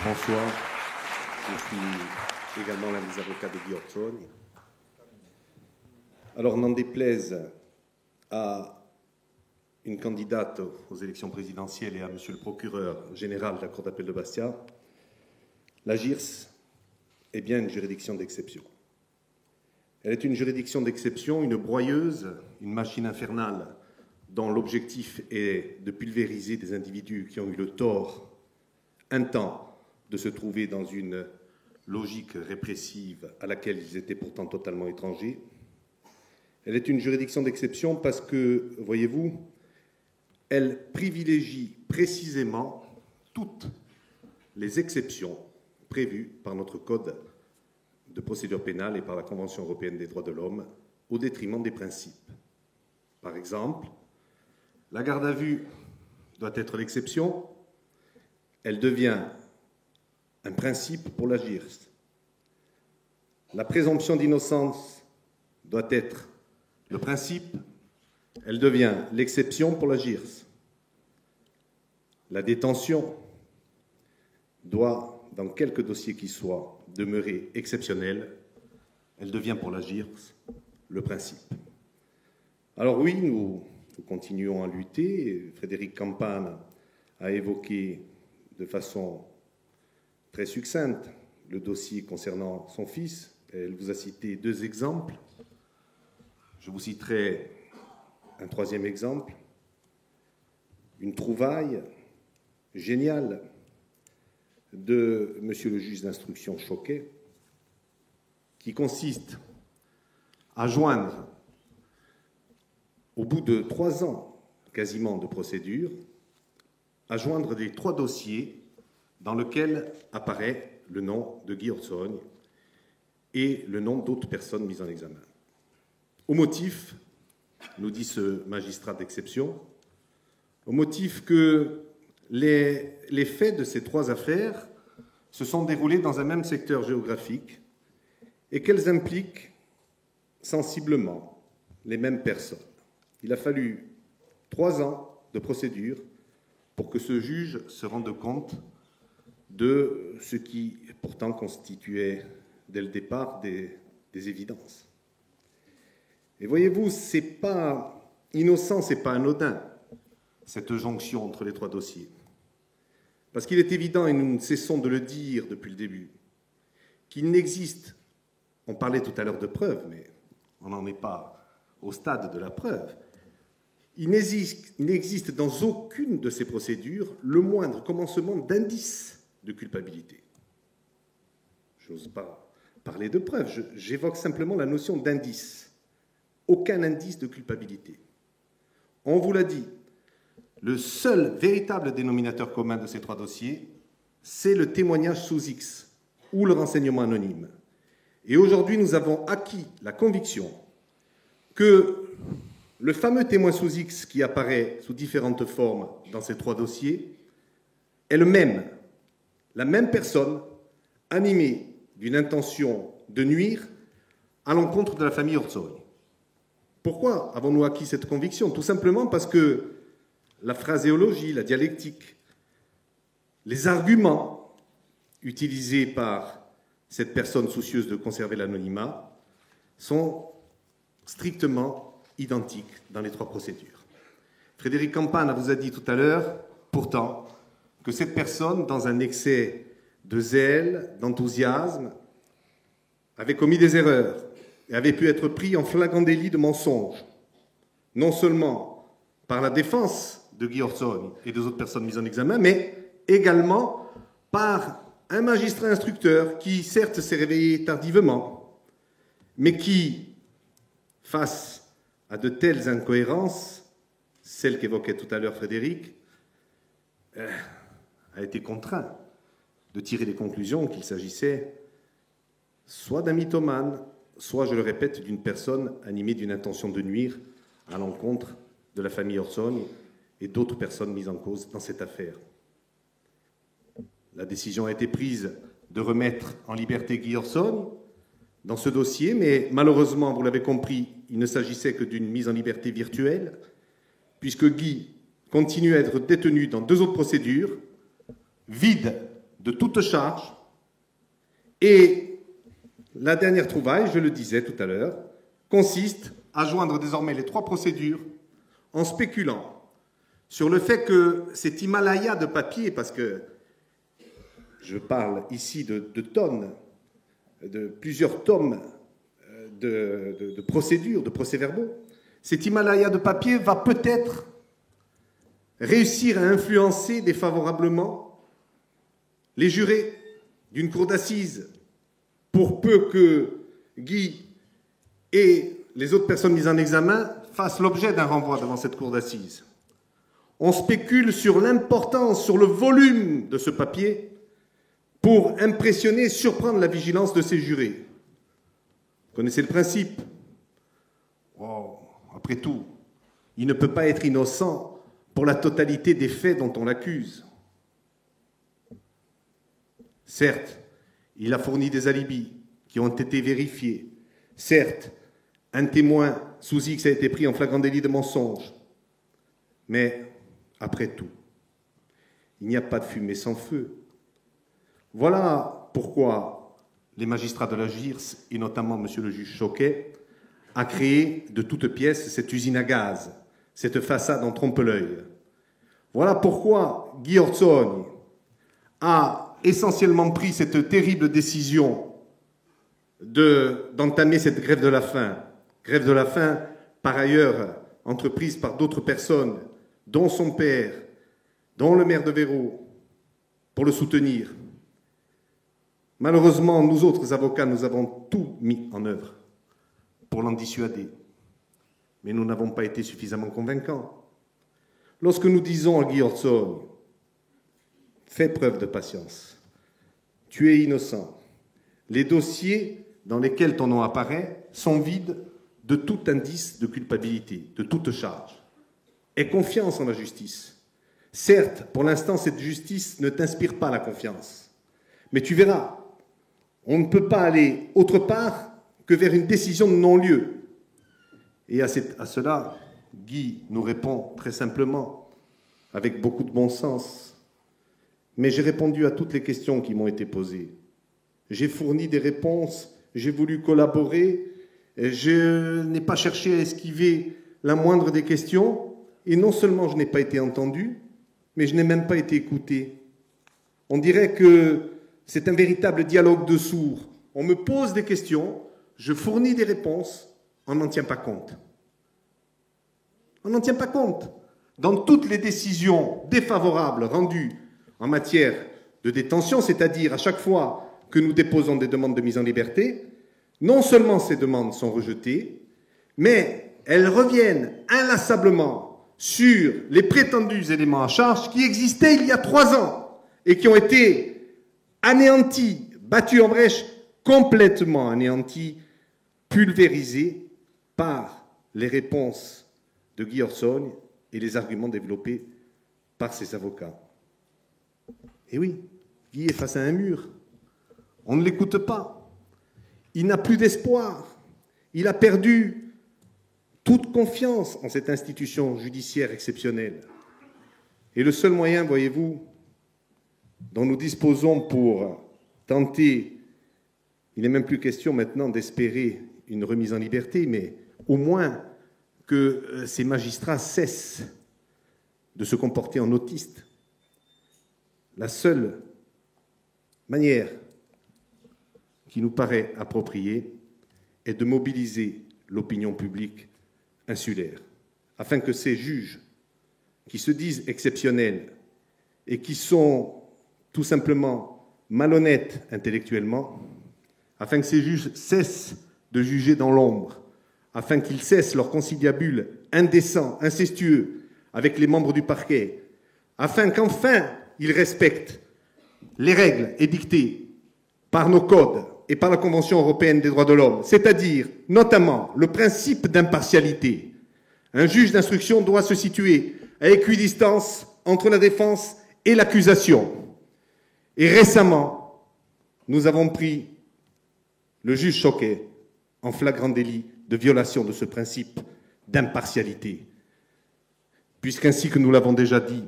Bonsoir, je suis également l'un des avocats de Guy Ortoni. Alors, n'en déplaise à une candidate aux élections présidentielles et à monsieur le procureur général de la Cour d'appel de Bastia, la GIRS est bien une juridiction d'exception. Elle est une juridiction d'exception, une broyeuse, une machine infernale dont l'objectif est de pulvériser des individus qui ont eu le tort un temps de se trouver dans une logique répressive à laquelle ils étaient pourtant totalement étrangers. Elle est une juridiction d'exception parce que, voyez-vous, elle privilégie précisément toutes les exceptions prévues par notre Code de procédure pénale et par la Convention européenne des droits de l'homme au détriment des principes. Par exemple, la garde à vue doit être l'exception, elle devient un principe pour la GIRS. La présomption d'innocence doit être le principe, elle devient l'exception pour la GIRS. La détention doit, dans quelque dossier qu'il soit, demeurer exceptionnelle, elle devient pour la GIRS le principe. Alors oui, nous continuons à lutter. Frédéric Campane a évoqué de façon très succincte le dossier concernant son fils. Elle vous a cité deux exemples. Je vous citerai un troisième exemple, une trouvaille géniale de monsieur le juge d'instruction Choquet, qui consiste à joindre, au bout de 3 ans quasiment de procédure, à joindre les 3 dossiers dans lesquels apparaît le nom de Guy Ortoni et le nom d'autres personnes mises en examen. Au motif, nous dit ce magistrat d'exception, au motif que les faits de ces 3 affaires se sont déroulés dans un même secteur géographique et qu'elles impliquent sensiblement les mêmes personnes. Il a fallu 3 ans de procédure pour que ce juge se rende compte de ce qui pourtant constituait dès le départ des évidences. Et voyez-vous, c'est pas innocent, c'est pas anodin, cette jonction entre les 3 dossiers. Parce qu'il est évident, et nous ne cessons de le dire depuis le début, qu'il n'existe, on parlait tout à l'heure de preuve, mais on n'en est pas au stade de la preuve, il n'existe dans aucune de ces procédures le moindre commencement d'indice de culpabilité. Je n'ose pas parler de preuve, j'évoque simplement la notion d'indice. Aucun indice de culpabilité. On vous l'a dit, le seul véritable dénominateur commun de ces 3 dossiers, c'est le témoignage sous X ou le renseignement anonyme. Et aujourd'hui, nous avons acquis la conviction que le fameux témoin sous X qui apparaît sous différentes formes dans ces 3 dossiers est le même, la même personne animée d'une intention de nuire à l'encontre de la famille Ortoni. Pourquoi avons-nous acquis cette conviction? Tout simplement parce que la phraséologie, la dialectique, les arguments utilisés par cette personne soucieuse de conserver l'anonymat sont strictement identiques dans les 3 procédures. Frédéric Campane vous a dit tout à l'heure, pourtant, que cette personne, dans un excès de zèle, d'enthousiasme, avait commis des erreurs et avait pu être pris en flagrant délit de mensonge, non seulement par la défense de Guy Ortoni et des autres personnes mises en examen, mais également par un magistrat instructeur qui, certes, s'est réveillé tardivement, mais qui, face à de telles incohérences, celles qu'évoquait tout à l'heure Frédéric, a été contraint de tirer les conclusions qu'il s'agissait soit d'un mythomane, soit, je le répète, d'une personne animée d'une intention de nuire à l'encontre de la famille Ortoni et d'autres personnes mises en cause dans cette affaire. La décision a été prise de remettre en liberté Guy Ortoni dans ce dossier, mais malheureusement, vous l'avez compris, il ne s'agissait que d'une mise en liberté virtuelle, puisque Guy continue à être détenu dans 2 autres procédures, vides de toute charge. Et la dernière trouvaille, je le disais tout à l'heure, consiste à joindre désormais les trois procédures en spéculant sur le fait que cet Himalaya de papier, parce que je parle ici de tonnes, de plusieurs tomes de procédures, de procès-verbaux, cet Himalaya de papier va peut-être réussir à influencer défavorablement les jurés d'une cour d'assises, pour peu que Guy et les autres personnes mises en examen fassent l'objet d'un renvoi devant cette cour d'assises. On spécule sur l'importance, sur le volume de ce papier pour impressionner et surprendre la vigilance de ces jurés. Vous connaissez le principe. Oh, après tout, il ne peut pas être innocent pour la totalité des faits dont on l'accuse. Certes, il a fourni des alibis qui ont été vérifiés. Certes, un témoin sous X a été pris en flagrant délit de mensonge. Mais, après tout, il n'y a pas de fumée sans feu. Voilà pourquoi les magistrats de la JIRS, et notamment M. le juge Choquet, a créé de toutes pièces cette usine à gaz, cette façade en trompe-l'œil. Voilà pourquoi Guy Orzogne a essentiellement pris cette terrible décision d'entamer cette grève de la faim, par ailleurs entreprise par d'autres personnes, dont son père, dont le maire de Véro, pour le soutenir. Malheureusement, nous autres avocats, nous avons tout mis en œuvre pour l'en dissuader. Mais nous n'avons pas été suffisamment convaincants. Lorsque nous disons à Guy Orzogne, fais preuve de patience, tu es innocent, les dossiers dans lesquels ton nom apparaît sont vides de tout indice de culpabilité, de toute charge. Aie confiance en la justice. Certes, pour l'instant, cette justice ne t'inspire pas la confiance. Mais tu verras, on ne peut pas aller autre part que vers une décision de non-lieu. Et à cela, Guy nous répond très simplement, avec beaucoup de bon sens. Mais j'ai répondu à toutes les questions qui m'ont été posées. J'ai fourni des réponses, j'ai voulu collaborer, je n'ai pas cherché à esquiver la moindre des questions, et non seulement je n'ai pas été entendu, mais je n'ai même pas été écouté. On dirait que c'est un véritable dialogue de sourds. On me pose des questions, je fournis des réponses, on n'en tient pas compte. On n'en tient pas compte. Dans toutes les décisions défavorables rendues en matière de détention, c'est-à-dire à chaque fois que nous déposons des demandes de mise en liberté, non seulement ces demandes sont rejetées, mais elles reviennent inlassablement sur les prétendus éléments à charge qui existaient il y a 3 ans et qui ont été anéantis, battus en brèche, complètement anéantis, pulvérisés par les réponses de Guy Orzogne et les arguments développés par ses avocats. Et oui, Guy est face à un mur. On ne l'écoute pas. Il n'a plus d'espoir. Il a perdu toute confiance en cette institution judiciaire exceptionnelle. Et le seul moyen, voyez-vous, dont nous disposons pour tenter, il n'est même plus question maintenant d'espérer une remise en liberté, mais au moins que ces magistrats cessent de se comporter en autistes. La seule manière qui nous paraît appropriée est de mobiliser l'opinion publique insulaire, afin que ces juges qui se disent exceptionnels et qui sont tout simplement malhonnêtes intellectuellement, afin que ces juges cessent de juger dans l'ombre, afin qu'ils cessent leur conciliabule indécent, incestueux avec les membres du parquet, afin qu'enfin ils respectent les règles édictées par nos codes et par la Convention européenne des droits de l'homme, c'est-à-dire notamment le principe d'impartialité. Un juge d'instruction doit se situer à équidistance entre la défense et l'accusation. Et récemment, nous avons pris le juge Choquet en flagrant délit de violation de ce principe d'impartialité. Puisqu'ainsi que nous l'avons déjà dit,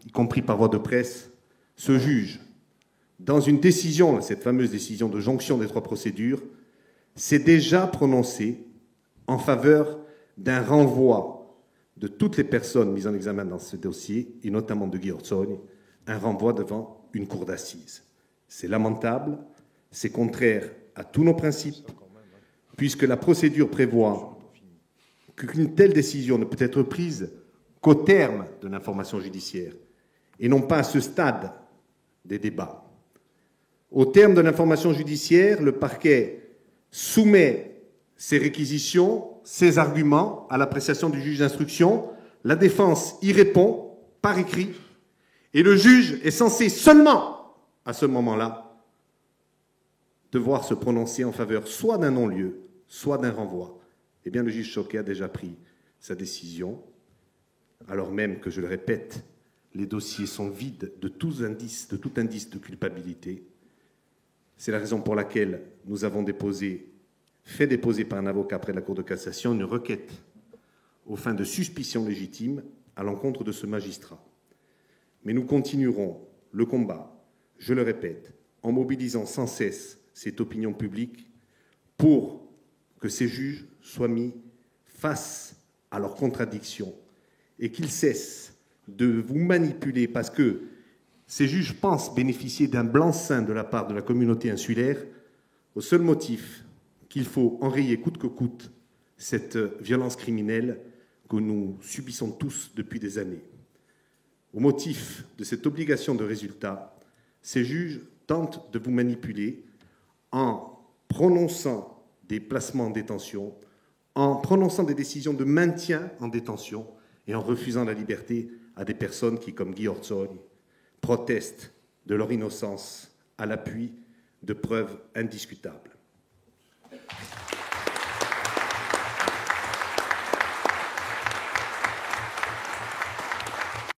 y compris par voie de presse, ce juge dans une décision, cette fameuse décision de jonction des trois procédures, s'est déjà prononcé en faveur d'un renvoi de toutes les personnes mises en examen dans ce dossier, et notamment de Guy Orzogne, un renvoi devant une cour d'assises. C'est lamentable, c'est contraire à tous nos principes, puisque la procédure prévoit qu'une telle décision ne peut être prise qu'au terme de l'information judiciaire, et non pas à ce stade des débats. Au terme de l'information judiciaire, le parquet soumet ses réquisitions, ses arguments à l'appréciation du juge d'instruction. La défense y répond par écrit et le juge est censé seulement, à ce moment-là, devoir se prononcer en faveur soit d'un non-lieu, soit d'un renvoi. Eh bien, le juge Choquet a déjà pris sa décision, alors même que, je le répète, les dossiers sont vides de tout indice de culpabilité. C'est la raison pour laquelle nous avons fait déposer par un avocat près de la Cour de cassation une requête aux fins de suspicion légitime à l'encontre de ce magistrat. Mais nous continuerons le combat, je le répète, en mobilisant sans cesse cette opinion publique pour que ces juges soient mis face à leurs contradictions et qu'ils cessent de vous manipuler parce que ces juges pensent bénéficier d'un blanc-seing de la part de la communauté insulaire au seul motif qu'il faut enrayer coûte que coûte cette violence criminelle que nous subissons tous depuis des années. Au motif de cette obligation de résultat, ces juges tentent de vous manipuler en prononçant des placements en détention, en prononçant des décisions de maintien en détention et en refusant la liberté à des personnes qui, comme Guy Orzogne, protestent de leur innocence à l'appui de preuves indiscutables.